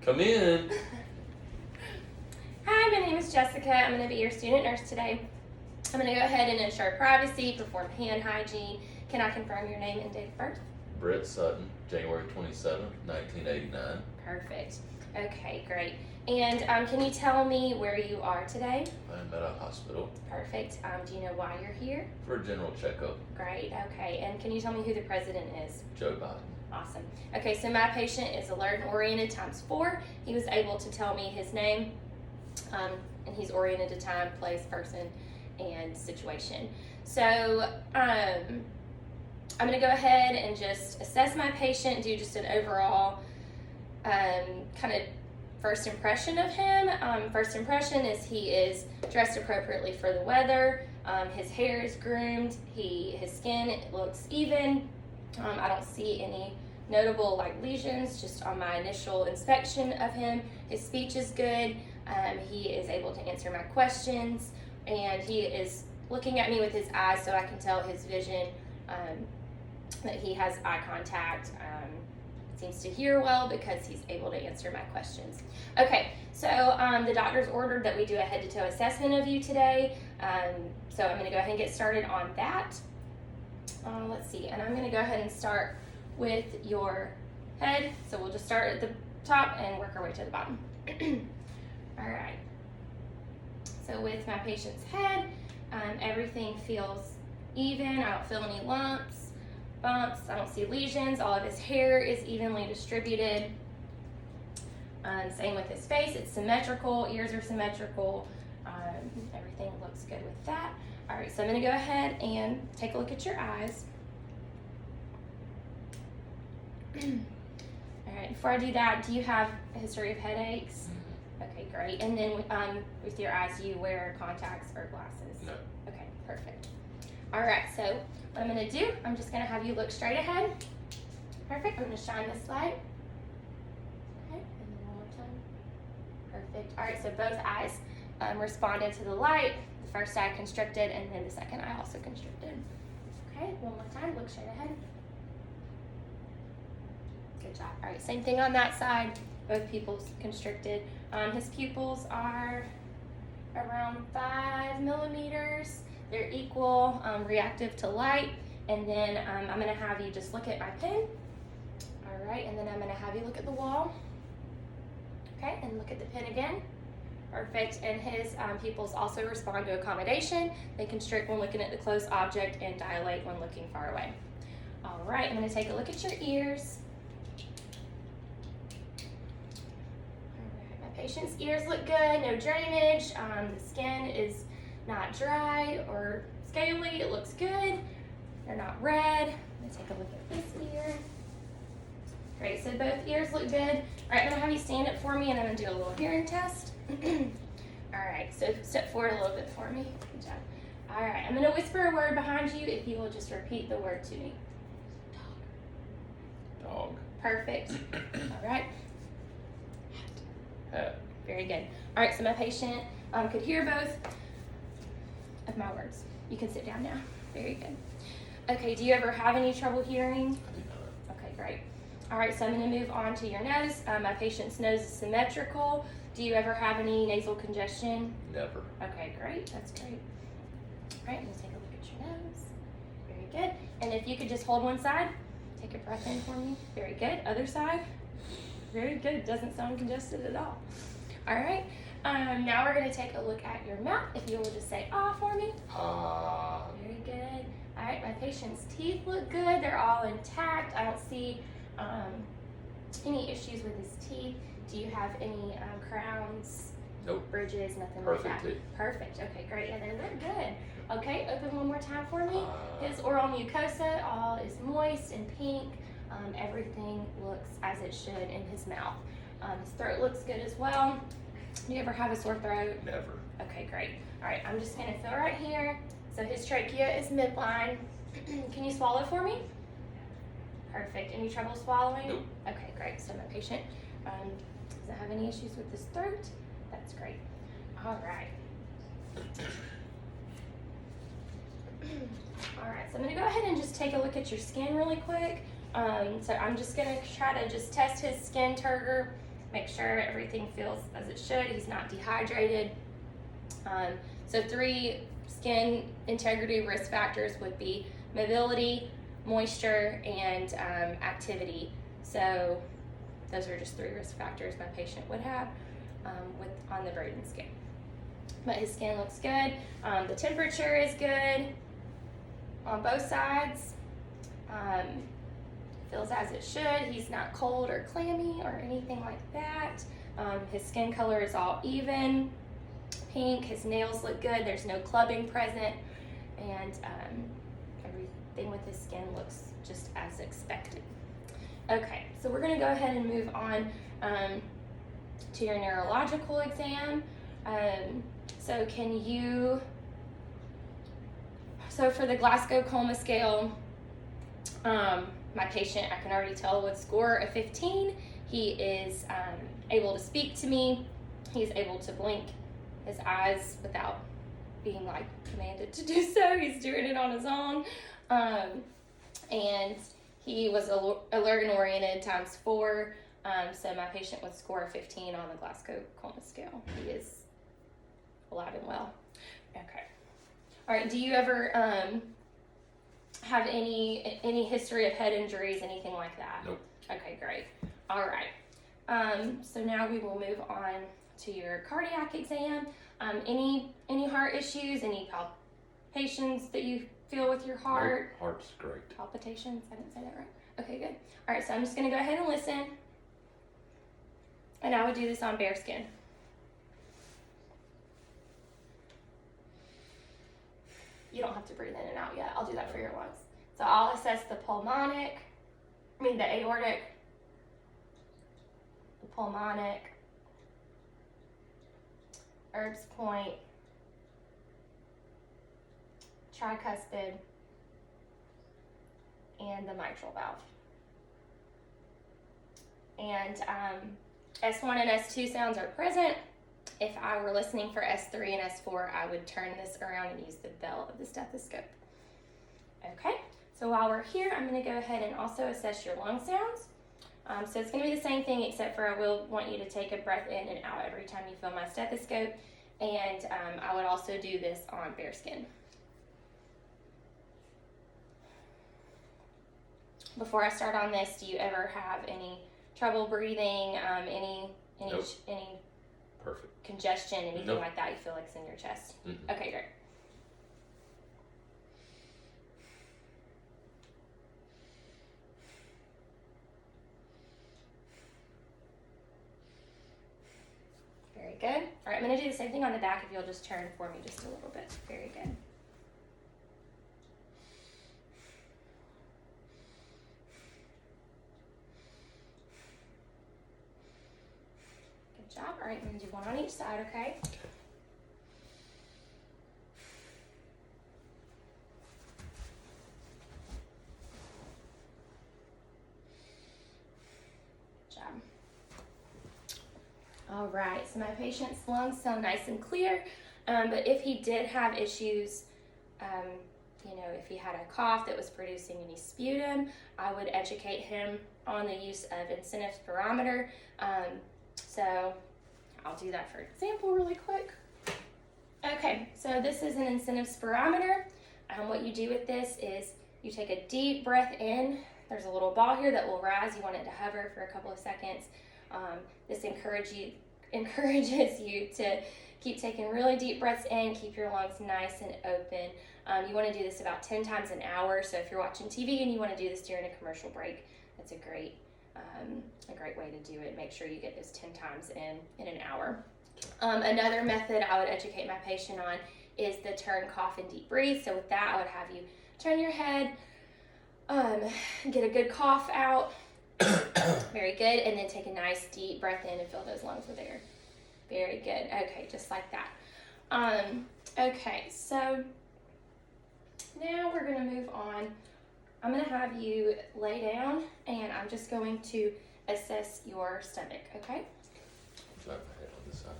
Come in. Hi, my name is Jessica. I'm going to be your student nurse today. I'm going to go ahead and ensure privacy, perform hand hygiene. Can I confirm your name and date of birth? Brett Sutton, January 27th, 1989. Perfect. Okay, great. And can you tell me where you are today? I'm at a hospital Perfect. Do you know why you're here? for a general checkup. Great. Okay. And can you tell me who the president is? Joe Biden. Awesome. Okay, so my patient is alert and oriented times 4. He was able to tell me his name, and he's oriented to time, place, person, and situation. So I'm going to go ahead and just assess my patient, do just an overall kind of first impression of him. First impression is he is dressed appropriately for the weather. His hair is groomed. His skin looks even. I don't see any notable lesions just on my initial inspection of him. His speech is good. He is able to answer my questions, and he is looking at me with his eyes, so I can tell his vision, that he has eye contact. Seems to hear well because he's able to answer my questions. Okay, so the doctor's ordered that we do a head-to-toe assessment of you today. So I'm going to go ahead and get started on that. Let's see, and I'm going to go ahead and start with your head. So we'll just start at the top and work our way to the bottom. All right. So with my patient's head, everything feels even. I don't feel any lumps, bumps. I don't see lesions. All of his hair is evenly distributed. Same with his face. It's symmetrical. Ears are symmetrical. Everything looks good with that. All right, so I'm going to go ahead and take a look at your eyes. All right, before I do that, do you have a history of headaches? Okay, great. And then with your eyes, do you wear contacts or glasses? No. Okay, perfect. All right, so what I'm going to do, I'm just going to have you look straight ahead. Perfect. I'm going to shine this light. Okay, and then one more time. Perfect. All right, so both eyes responded to the light. The first eye constricted, and then the second eye also constricted. Okay, one more time. Look straight ahead. Good job. All right, same thing on that side. Both pupils constricted. His pupils are around 5 millimeters. They're equal, reactive to light. And then I'm going to have you just look at my pen. All right, and then I'm going to have you look at the wall. Okay, and look at the pen again. Perfect. And his pupils also respond to accommodation. They constrict when looking at the close object and dilate when looking far away. All right, I'm going to take a look at your ears. My patient's ears look good, no drainage. The skin is not dry or scaly. It looks good. They're not red. I'm going to take a look at this ear. Great, so both ears look good. All right, I'm going to have you stand up for me, and I'm going to do a little hearing test. All right, so step forward a little bit for me. Good job. All right, I'm going to whisper a word behind you if you will just repeat the word to me. Dog. Perfect. All right. Hat. Very good. All right, so my patient could hear both of my words. You can sit down now. Very good. Okay, do you ever have any trouble hearing? I do not. Okay, great. All right, so I'm going to move on to your nose. My patient's nose is symmetrical. Do you ever have any nasal congestion? Never. Okay, great. That's great. All right, let's take a look at your nose. Very good. And if you could just hold one side, take a breath in for me. Very good. Other side. Very good. Doesn't sound congested at all. All right. Now we're going to take a look at your mouth. If you will just say ah for me. Ah. Very good. All right, my patient's teeth look good. They're all intact. I don't see any issues with his teeth. Do you have any crowns? Nope. Bridges, nothing Perfect like that? teeth. Perfect. Okay, great. Yeah, they look good. Okay, open one more time for me. Ah. His oral mucosa all is moist and pink. Everything looks as it should in his mouth. His throat looks good as well. Do you ever have a sore throat? Never. Okay, great. All right, I'm just gonna fill right here. So his trachea is midline. Can you swallow for me? Perfect. Any trouble swallowing? Nope. Okay, great. So my patient doesn't have any issues with his throat. That's great. All right. All right, so I'm gonna go ahead and just take a look at your skin really quick. So I'm just gonna try to just test his skin turgor, make sure everything feels as it should. He's not dehydrated. So 3 skin integrity risk factors would be mobility, moisture, and activity. So those are just 3 risk factors my patient would have on the Braden scale. But his skin looks good. The temperature is good on both sides. Feels as it should. He's not cold or clammy or anything like that. His skin color is all even, pink. His nails look good. There's no clubbing present, and everything with his skin looks just as expected. Okay, so we're gonna go ahead and move on to your neurological exam. So for the Glasgow Coma scale, my patient, I can already tell, would score a 15. He is able to speak to me. He's able to blink his eyes without being like commanded to do so. He's doing it on his own. And he was alert and oriented times 4. So my patient would score a 15 on the Glasgow Coma scale. He is alive and well. Okay. All right. Do you ever have any history of head injuries, anything like that? Nope. Okay, great. All right. So now we will move on to your cardiac exam. Any heart issues? Any palpitations that you feel with your heart? Nope. Heart's great. Palpitations? I didn't say that right. Okay, good. All right, so I'm just going to go ahead and listen. And I would do this on bare skin. You don't have to breathe in and out yet. I'll do that for your lungs. So I'll assess the aortic, the pulmonic, Erb's point, tricuspid, and the mitral valve. And S1 and S2 sounds are present. If I were listening for S3 and S4, I would turn this around and use the bell of the stethoscope. Okay, so while we're here, I'm going to go ahead and also assess your lung sounds. So it's going to be the same thing, except for I will want you to take a breath in and out every time you feel my stethoscope. And I would also do this on bare skin. Before I start on this, do you ever have any trouble breathing, any Nope. any Perfect. congestion, anything Nope. like that you feel like it's in your chest? Mm-mm. Okay, great. Very good. All right, I'm going to do the same thing on the back if you'll just turn for me just a little bit. Very good. Good job. All right, I'm going to do one on each side, okay? Good job. All right, so my patient's lungs sound nice and clear, but if he did have issues, if he had a cough that was producing any sputum, I would educate him on the use of incentive spirometer. So I'll do that for example really quick. Okay, so this is an incentive spirometer. What you do with this is you take a deep breath in. There's a little ball here that will rise. You want it to hover for a couple of seconds. This encourages you to keep taking really deep breaths in, keep your lungs nice and open. You want to do this about 10 times an hour. So if you're watching TV and you want to do this during a commercial break, that's a great way to do it. Make sure you get this 10 times in an hour. Another method I would educate my patient on is the turn, cough, and deep breathe. So with that, I would have you turn your head, get a good cough out. Very good. And then take a nice deep breath in and fill those lungs with air. Very good. Okay, just like that. Okay, so now we're going to move on. I'm going to have you lay down and I'm just going to assess your stomach, okay? Would you like my head on this side?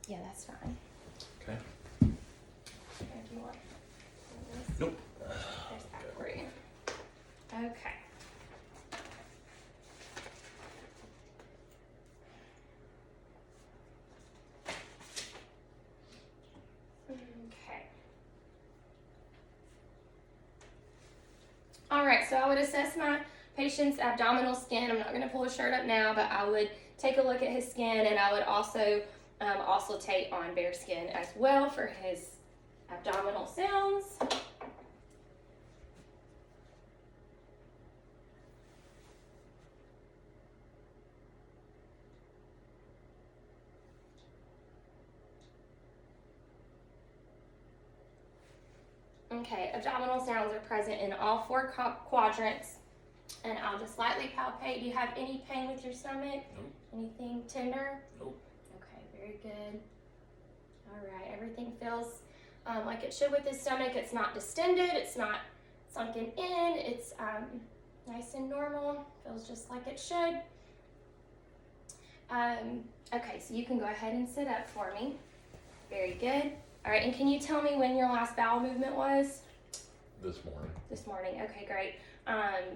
Yeah, that's fine. Okay. If you want. Nope. There's that for you. Okay. All right, so I would assess my patient's abdominal skin. I'm not going to pull his shirt up now, but I would take a look at his skin, and I would also take on bare skin as well for his abdominal sounds. Okay, abdominal sounds are present in all four quadrants. And I'll just lightly palpate. Do you have any pain with your stomach? Nope. Anything tender? Nope. Okay, very good. All right, everything feels like it should with the stomach. It's not distended. It's not sunken in. It's nice and normal. Feels just like it should. Okay, so you can go ahead and sit up for me. Very good. All right, and can you tell me when your last bowel movement was? This morning. This morning. Okay, great.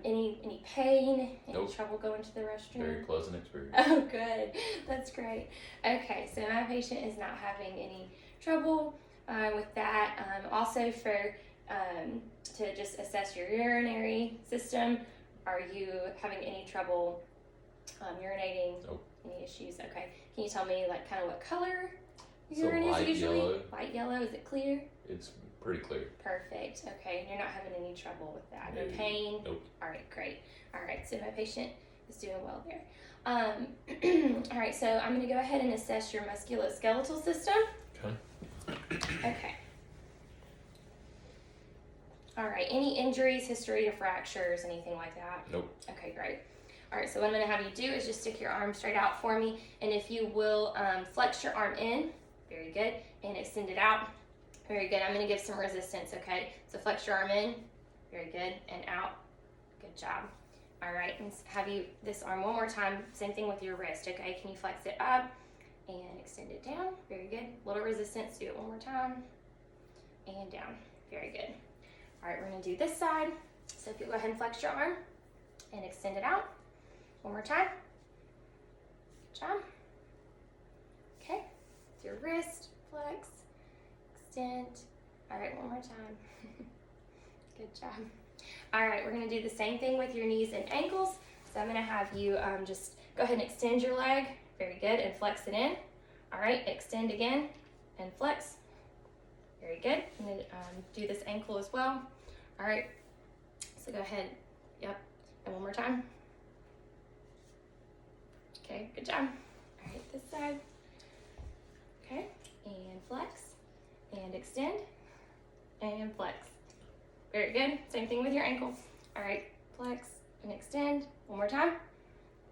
Any pain? Any Nope. trouble going to the restroom? Very pleasant experience. Oh, good. That's great. Okay, so my patient is not having any trouble with that. Also, to just assess your urinary system, are you having any trouble urinating? Nope. Any issues? Okay. Can you tell me like kind of what color So urine is light usually? yellow. Light yellow. Is it clear? It's pretty clear. Perfect. Okay, and you're not having any trouble with that. No No. pain. Nope. All right, great. All right, so my patient is doing well there. All right, so I'm going to go ahead and assess your musculoskeletal system. Okay. Okay. All right, any injuries, history of fractures, anything like that? Nope. Okay, great. All right, so what I'm going to have you do is just stick your arm straight out for me, and if you will flex your arm in, very good, and extend it out. Very good. I'm going to give some resistance, okay? So flex your arm in. Very good. And out. Good job. All right. And have you this arm one more time. Same thing with your wrist, okay? Can you flex it up and extend it down? Very good. Little resistance. Do it one more time. And down. Very good. All right. We're going to do this side. So if you go ahead and flex your arm and extend it out. One more time. Good job. Okay. With your wrist, flex. Extend. All right, one more time. Good job. All right, we're going to do the same thing with your knees and ankles. So I'm going to have you just go ahead and extend your leg. Very good, and flex it in. All right, extend again and flex. Very good. I'm going to do this ankle as well. All right, so go ahead. Yep, and one more time. Okay, good job. All right, this side. Okay, and flex. And extend and flex. Very good. Same thing with your ankle. All right, flex and extend. One more time.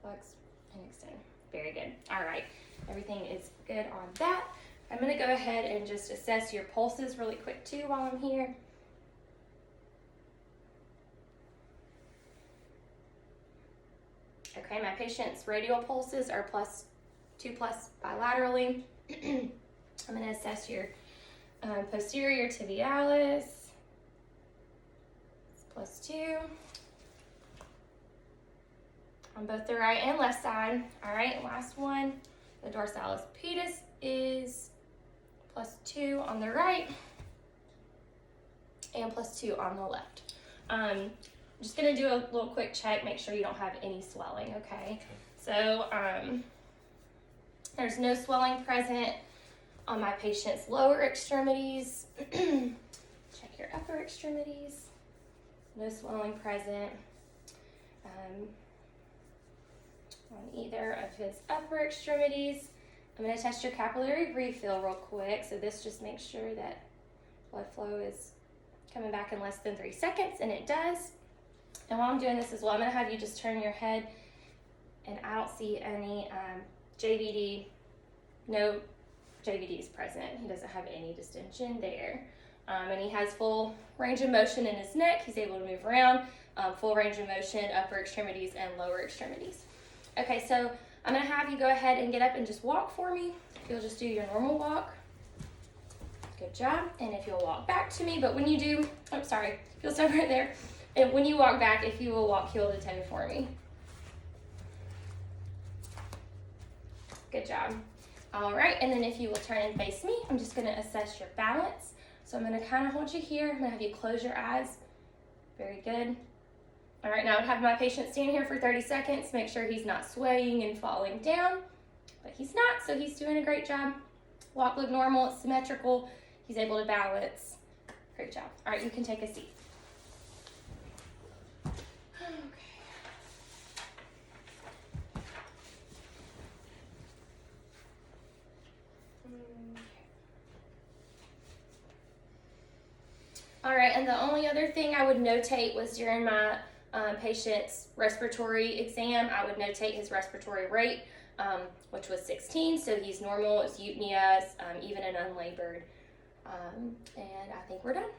Flex and extend. Very good. All right, everything is good on that. I'm going to go ahead and just assess your pulses really quick too while I'm here. Okay, my patient's radial pulses are +2+ bilaterally. I'm going to assess your posterior tibialis, +2 on both the right and left side. All right, last one, the dorsalis pedis is +2 on the right and +2 on the left. I'm just gonna do a little quick check, make sure you don't have any swelling, okay? So there's no swelling present on my patient's lower extremities. Check your upper extremities. No swelling present on either of his upper extremities. I'm going to test your capillary refill real quick. So this just makes sure that blood flow is coming back in less than 3 seconds, and it does. And while I'm doing this as well, I'm going to have you just turn your head, and I don't see any JVD, no JVD is present. He doesn't have any distension there. And he has full range of motion in his neck. He's able to move around, full range of motion, upper extremities and lower extremities. Okay, so I'm gonna have you go ahead and get up and just walk for me. You'll just do your normal walk. Good job. And if you'll walk back to me, but when you do, oh, sorry, you'll stop right there. And when you walk back, if you will walk heel to toe for me. Good job. All right, and then if you will turn and face me, I'm just gonna assess your balance. So I'm gonna kind of hold you here. I'm gonna have you close your eyes. Very good. All right, now I would have my patient stand here for 30 seconds, make sure he's not swaying and falling down, but he's not, so he's doing a great job. Walk look normal, it's symmetrical, he's able to balance. Great job. All right, you can take a seat. All right, and the only other thing I would notate was during my patient's respiratory exam, I would notate his respiratory rate, which was 16, so he's normal, it's eupnea, even an unlabored. And I think we're done.